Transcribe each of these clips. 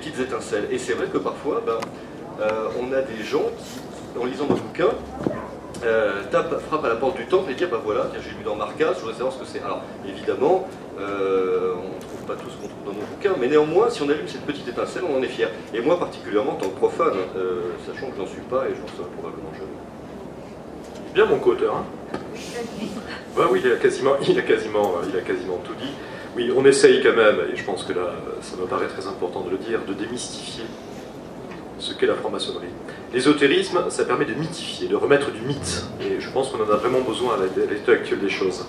petites étincelles. Et c'est vrai que parfois, on a des gens qui, en lisant nos bouquins, frappent à la porte du temple et disent bah voilà, j'ai lu dans Marcas, je voudrais savoir ce que c'est. Alors évidemment, on ne trouve pas tout ce qu'on trouve dans nos bouquins, mais néanmoins, si on allume cette petite étincelle, on en est fier. Et moi particulièrement, en tant que profane, sachant que j'en suis pas et j'en serai probablement jamais. Bien mon co-auteur, hein. Bah oui, il a quasiment tout dit. Oui, on essaye quand même, et je pense que là, ça me paraît très important de le dire, de démystifier ce qu'est la franc-maçonnerie. L'ésotérisme, ça permet de mythifier, de remettre du mythe, et je pense qu'on en a vraiment besoin à l'état actuel des choses.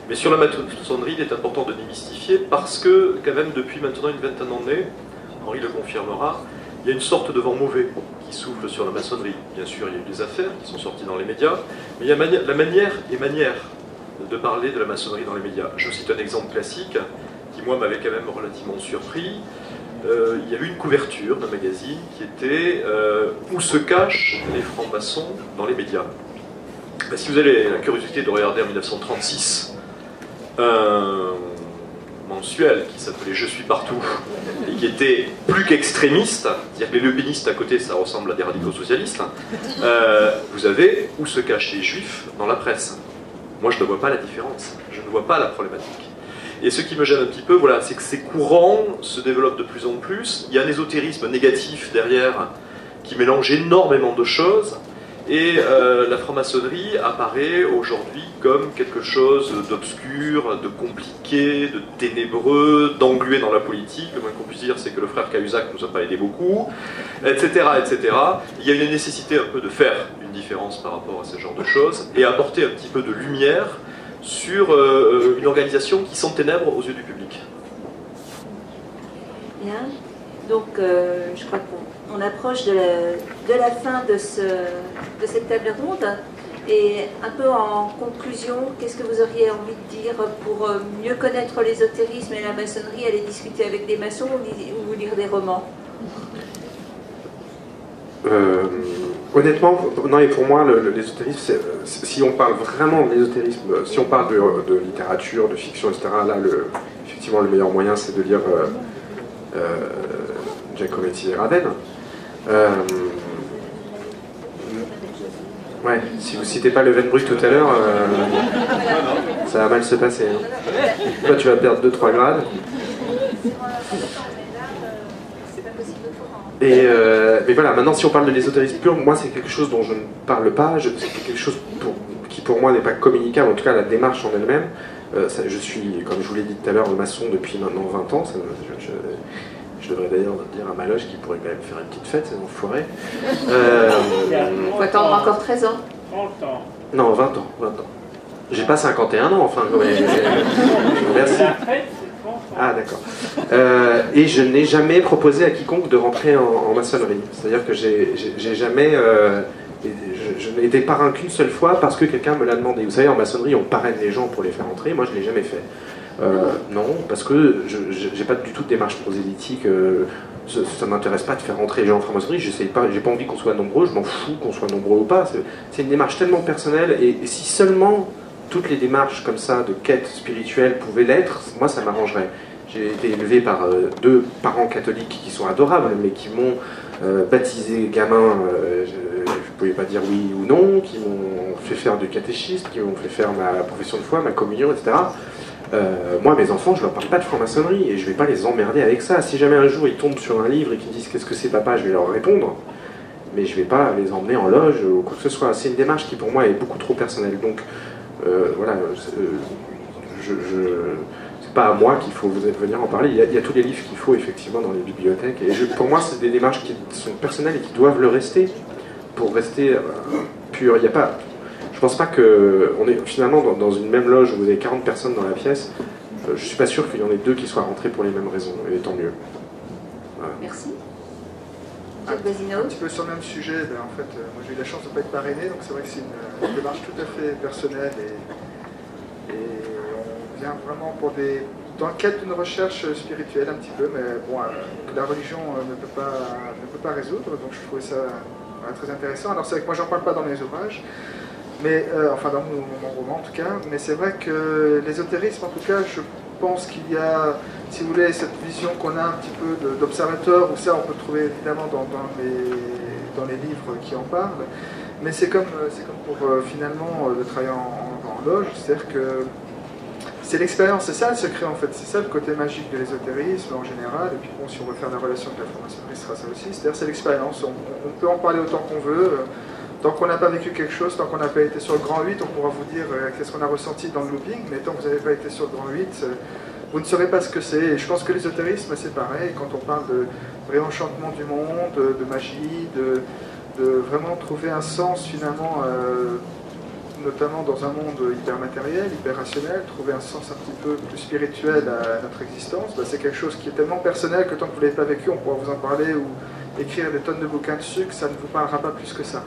Mais sur la maçonnerie, il est important de démystifier parce que, quand même, depuis maintenant une vingtaine d'années, Henri le confirmera, il y a une sorte de vent mauvais qui souffle sur la maçonnerie. Bien sûr, il y a eu des affaires qui sont sorties dans les médias, mais il y a la manière de parler de la maçonnerie dans les médias. Je cite un exemple classique qui, moi, m'avait quand même relativement surpris. Il y a eu une couverture d'un magazine qui était « Où se cachent les francs-maçons dans les médias ?» Si vous avez la curiosité de regarder en 1936 un mensuel qui s'appelait « Je suis partout » et qui était plus qu'extrémiste, c'est-à-dire que les lepénistes à côté, ça ressemble à des radicaux socialistes, vous avez « Où se cachent les juifs dans la presse ?» Moi, je ne vois pas la différence, je ne vois pas la problématique. Et ce qui me gêne un petit peu, voilà, c'est que ces courants se développent de plus en plus. Il y a un ésotérisme négatif derrière qui mélange énormément de choses. Et la franc-maçonnerie apparaît aujourd'hui comme quelque chose d'obscur, de compliqué, de ténébreux, d'englué dans la politique. Le moins qu'on puisse dire, c'est que le frère Cahuzac ne nous a pas aidé beaucoup, etc., etc. Il y a une nécessité un peu de faire une différence par rapport à ce genre de choses et apporter un petit peu de lumière sur une organisation qui s'enténèbre aux yeux du public. Bien. Donc, je crois qu'on approche de la fin de cette table ronde. Et un peu en conclusion, qu'est-ce que vous auriez envie de dire pour mieux connaître l'ésotérisme et la maçonnerie? Aller discuter avec des maçons ou lire des romans? Honnêtement, non, et pour moi, l'ésotérisme, si on parle vraiment de l'ésotérisme, si on parle de littérature, de fiction, etc., là, effectivement, le meilleur moyen, c'est de lire Giacometti et Ravenne. Ouais, si vous citez pas Levenbrück tout à l'heure, ça va mal se passer. Hein. Toi, tu vas perdre 2-3 grades. Mais voilà, maintenant si on parle de l'ésotérisme pur, moi c'est quelque chose dont je ne parle pas, c'est quelque chose qui pour moi n'est pas communicable, en tout cas la démarche en elle-même. Je suis, comme je vous l'ai dit tout à l'heure, maçon depuis maintenant 20 ans. Je devrais d'ailleurs dire à ma loge qu'il pourrait quand même faire une petite fête, ces enfoirés. Il faut attendre encore 13 ans. 30 ans. Non, 20 ans. J'ai pas 51 ans, enfin. Merci. Ah d'accord. Et je n'ai jamais proposé à quiconque de rentrer en maçonnerie. C'est-à-dire que j'ai jamais... je n'ai été parrain qu'une seule fois parce que quelqu'un me l'a demandé. Vous savez, en maçonnerie, on parraine les gens pour les faire entrer. Moi, je ne l'ai jamais fait. Non, parce que je n'ai pas du tout de démarche prosélytique. Ça ne m'intéresse pas de faire rentrer les gens en franc-maçonnerie. J'ai pas envie qu'on soit nombreux. Je m'en fous qu'on soit nombreux ou pas. C'est une démarche tellement personnelle. Et si seulement toutes les démarches comme ça de quête spirituelle pouvaient l'être, moi ça m'arrangerait. J'ai été élevé par 2 parents catholiques qui sont adorables, mais qui m'ont baptisé gamin, je ne pouvais pas dire oui ou non, qui m'ont fait faire du catéchisme, qui m'ont fait faire ma profession de foi, ma communion, etc. Moi, mes enfants, je leur parle pas de franc-maçonnerie et je vais pas les emmerder avec ça. Si jamais un jour ils tombent sur un livre et qu'ils me disent qu'est-ce que c'est papa, je vais leur répondre, mais je vais pas les emmener en loge ou quoi que ce soit. C'est une démarche qui pour moi est beaucoup trop personnelle. Donc voilà, c'est pas à moi qu'il faut venir en parler. Il y a tous les livres qu'il faut effectivement dans les bibliothèques. Et pour moi, c'est des démarches qui sont personnelles et qui doivent le rester pour rester pur. Il y a pas. Je pense pas que on est finalement dans une même loge où vous avez 40 personnes dans la pièce. Je suis pas sûr qu'il y en ait 2 qui soient rentrés pour les mêmes raisons. Et tant mieux. Voilà. Merci. Un petit peu sur le même sujet, en fait, moi j'ai eu la chance de ne pas être parrainé, donc c'est vrai que c'est une démarche tout à fait personnelle et on vient vraiment dans le cadre d'une recherche spirituelle un petit peu, mais bon, que la religion ne peut pas résoudre, donc je trouvais ça très intéressant. Alors c'est vrai que moi j'en parle pas dans mes ouvrages, mais enfin dans mon roman en tout cas, mais c'est vrai que l'ésotérisme en tout cas, pense qu'il y a, si vous voulez, cette vision qu'on a un petit peu d'observateur, ou ça on peut le trouver évidemment dans les livres qui en parlent, mais c'est comme pour finalement le travail en loge, c'est-à-dire que c'est l'expérience, c'est ça le secret en fait, c'est ça le côté magique de l'ésotérisme en général, et puis bon, si on veut faire la relation avec la franc-maçonnerie, ce sera ça aussi, c'est-à-dire c'est l'expérience, on peut en parler autant qu'on veut, tant qu'on n'a pas vécu quelque chose, tant qu'on n'a pas été sur le grand 8, on pourra vous dire qu'est-ce qu'on a ressenti dans le looping, mais tant que vous n'avez pas été sur le grand 8, vous ne saurez pas ce que c'est, et je pense que l'ésotérisme c'est pareil, quand on parle de réenchantement du monde, de magie, de vraiment trouver un sens finalement, notamment dans un monde hyper matériel, hyper rationnel, trouver un sens un petit peu plus spirituel à notre existence, c'est quelque chose qui est tellement personnel que tant que vous ne l'avez pas vécu, on pourra vous en parler ou écrire des tonnes de bouquins dessus, que ça ne vous parlera pas plus que ça.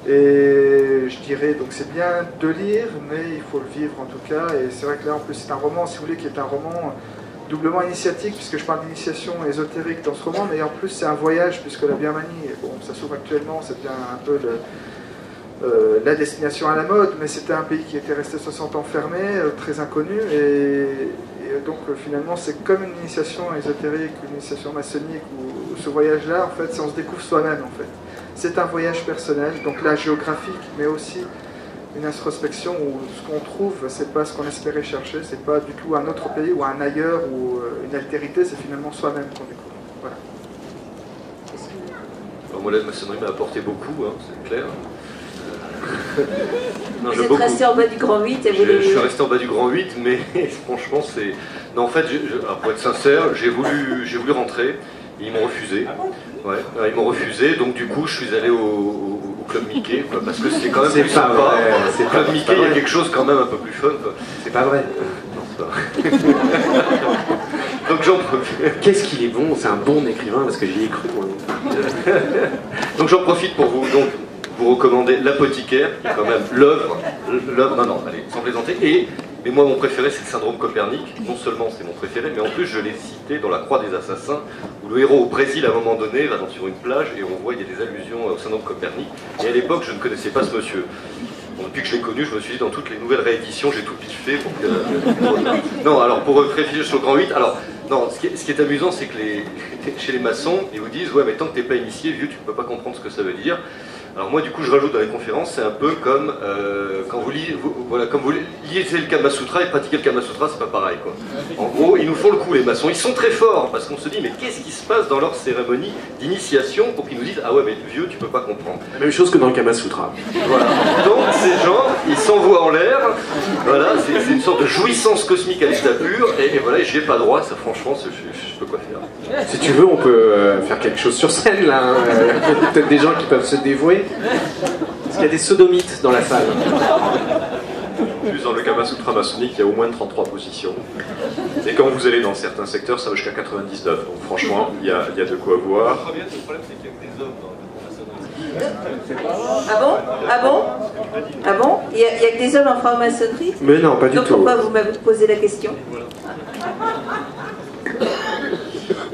Et je dirais, donc c'est bien de lire, mais il faut le vivre en tout cas, et c'est vrai que là en plus c'est un roman, si vous voulez, qui est un roman doublement initiatique, puisque je parle d'initiation ésotérique dans ce roman, mais en plus c'est un voyage, puisque la Birmanie, bon, ça s'ouvre actuellement, c'est bien un peu la destination à la mode, mais c'était un pays qui était resté 60 ans fermé, très inconnu, et donc finalement c'est comme une initiation ésotérique, une initiation maçonnique, où ce voyage-là, en fait, on se découvre soi-même, en fait. C'est un voyage personnel, donc là géographique, mais aussi une introspection où ce qu'on trouve, c'est pas ce qu'on espérait chercher, c'est pas du tout un autre pays ou un ailleurs ou une altérité, c'est finalement soi-même qu'on découvre. Voilà. Alors, moi, la maçonnerie m'a apporté beaucoup, hein, c'est clair. Non, vous êtes resté en bas du grand 8 et je suis resté en bas du grand 8, mais franchement, c'est... Non, en fait, pour être sincère, j'ai voulu rentrer, et ils m'ont refusé. Ouais, ils m'ont refusé, donc du coup, je suis allé au Club Mickey, quoi, parce que c'est quand même plus sympa. C'est Club Mickey, il y a quelque chose quand même un peu plus fun. C'est pas vrai. Non, c'est pas vrai. Donc j'en profite. Qu'est-ce qu'il est bon, c'est un bon écrivain, parce que j'y ai cru, moi. Donc j'en profite pour vous recommander L'Apothicaire, qui est quand même l'œuvre, non, allez, sans plaisanter, mais moi mon préféré c'est le syndrome Copernic, non seulement c'est mon préféré, mais en plus je l'ai cité dans La Croix des Assassins, où le héros au Brésil à un moment donné va sur une plage et on voit il y a des allusions au syndrome Copernic, et à l'époque je ne connaissais pas ce monsieur. Bon, depuis que je l'ai connu, je me suis dit dans toutes les nouvelles rééditions, j'ai tout piffé pour que... Non, alors pour réfléchir sur le grand 8, alors, non, ce qui est amusant, c'est que chez les maçons, ils vous disent, ouais, mais tant que t'es pas initié, vieux, tu peux pas comprendre ce que ça veut dire. Alors moi, du coup, je rajoute dans les conférences, c'est un peu comme quand vous lisez le Kama Sutra et pratiquez le Kama Sutra, c'est pas pareil, quoi. En gros, ils nous font le coup, les maçons. Ils sont très forts, parce qu'on se dit, mais qu'est-ce qui se passe dans leur cérémonie d'initiation pour qu'ils nous disent, ah ouais, mais vieux, tu peux pas comprendre. La même chose que dans le Kama Sutra. Voilà. Donc, ces gens, ils s'envoient en l'air, voilà, c'est une sorte de jouissance cosmique à l'état pur, et voilà, j'y ai pas droit, ça, franchement, je peux quoi faire. Si tu veux, on peut faire quelque chose sur scène, là. Hein. Peut-être des gens qui peuvent se dévouer. Parce qu'il y a des sodomites dans la salle. Plus dans le Kama Sutra maçonnique, il y a au moins 33 positions. Et quand vous allez dans certains secteurs, ça va jusqu'à 99. Donc franchement, il y a de quoi voir. Le problème, c'est qu'il y a que des hommes dans la franc-maçonnerie. Ah bon? Ah bon? Ah bon? Il n'y a que des hommes en franc-maçonnerie? Mais non, pas du tout. Donc pourquoi vous m'avez posé la question?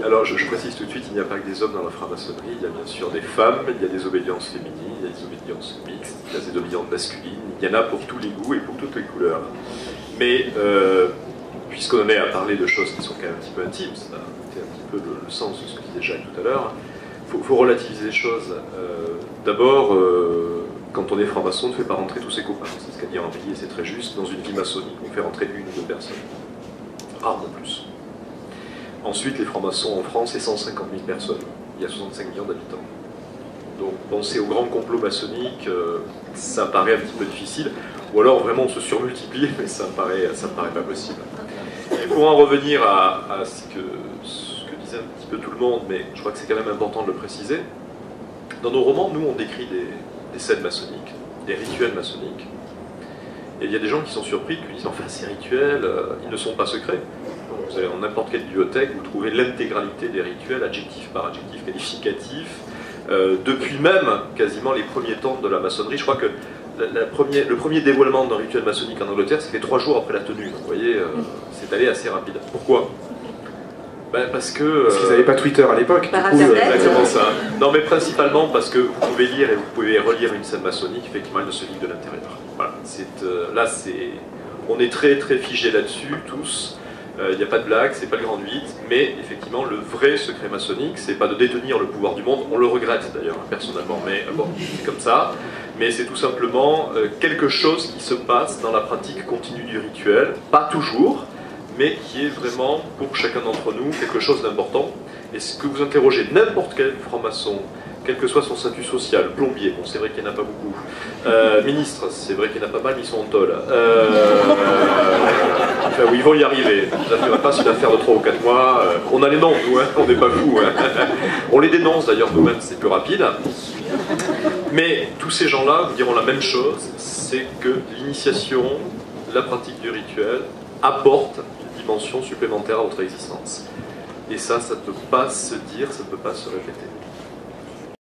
Alors je précise tout de suite, il n'y a pas que des hommes dans la franc-maçonnerie, il y a bien sûr des femmes, il y a des obédiences féminines, il y a des obédiences mixtes, il y a des obédiences masculines, il y en a pour tous les goûts et pour toutes les couleurs. Mais puisqu'on en est à parler de choses qui sont quand même un petit peu intimes, ça a été un petit peu le sens de ce que disait Jacques tout à l'heure, il faut relativiser les choses. D'abord, quand on est franc-maçon, on ne fait pas rentrer tous ses copains, c'est ce qu'a dit Henri et c'est très juste, dans une vie maçonnique, on fait rentrer une ou deux personnes, rarement plus. Ensuite, les francs-maçons en France, c'est 150 000 personnes. Il y a 65 millions d'habitants. Donc penser au grand complot maçonnique, ça paraît un petit peu difficile. Ou alors vraiment on se surmultiplie, mais ça me paraît pas possible. Et pour en revenir à ce que disait un petit peu tout le monde, mais je crois que c'est quand même important de le préciser, dans nos romans, nous on décrit des scènes maçonniques, des rituels maçonniques. Et il y a des gens qui sont surpris, qui disent enfin ces rituels, ils ne sont pas secrets. Vous allez dans n'importe quelle bibliothèque, vous trouvez l'intégralité des rituels, adjectif par adjectif, qualificatif, depuis même quasiment les premiers temps de la maçonnerie. Je crois que le premier dévoilement d'un rituel maçonnique en Angleterre, c'était 3 jours après la tenue. Vous voyez, c'est allé assez rapide. Pourquoi? Parce qu'ils n'avaient pas Twitter à l'époque. Exactement ça. Non, mais principalement parce que vous pouvez lire et vous pouvez relire une scène maçonnique, effectivement, elle ne se lit de l'intérieur. Voilà. On est très très figés là-dessus, tous. Il n'y a pas de blague, c'est pas le grand 8, mais effectivement, le vrai secret maçonnique, c'est pas de détenir le pouvoir du monde, on le regrette d'ailleurs, personnellement, mais bon, c'est comme ça, mais c'est tout simplement quelque chose qui se passe dans la pratique continue du rituel, pas toujours, mais qui est vraiment, pour chacun d'entre nous, quelque chose d'important. Et ce que vous interrogez n'importe quel franc-maçon, quel que soit son statut social, plombier, bon c'est vrai qu'il n'y en a pas beaucoup, ministre, c'est vrai qu'il y en a pas mal, mais ils sont en tôle. Enfin, oui, ils vont y arriver, ça ne pas une affaire de 3 ou 4 mois, on a les noms, nous, hein, on n'est pas fous. Hein. On les dénonce d'ailleurs nous-mêmes, c'est plus rapide. Mais tous ces gens-là vous diront la même chose, c'est que l'initiation, la pratique du rituel, apporte une dimension supplémentaire à votre existence. Et ça ne peut pas se dire, ça ne peut pas se répéter.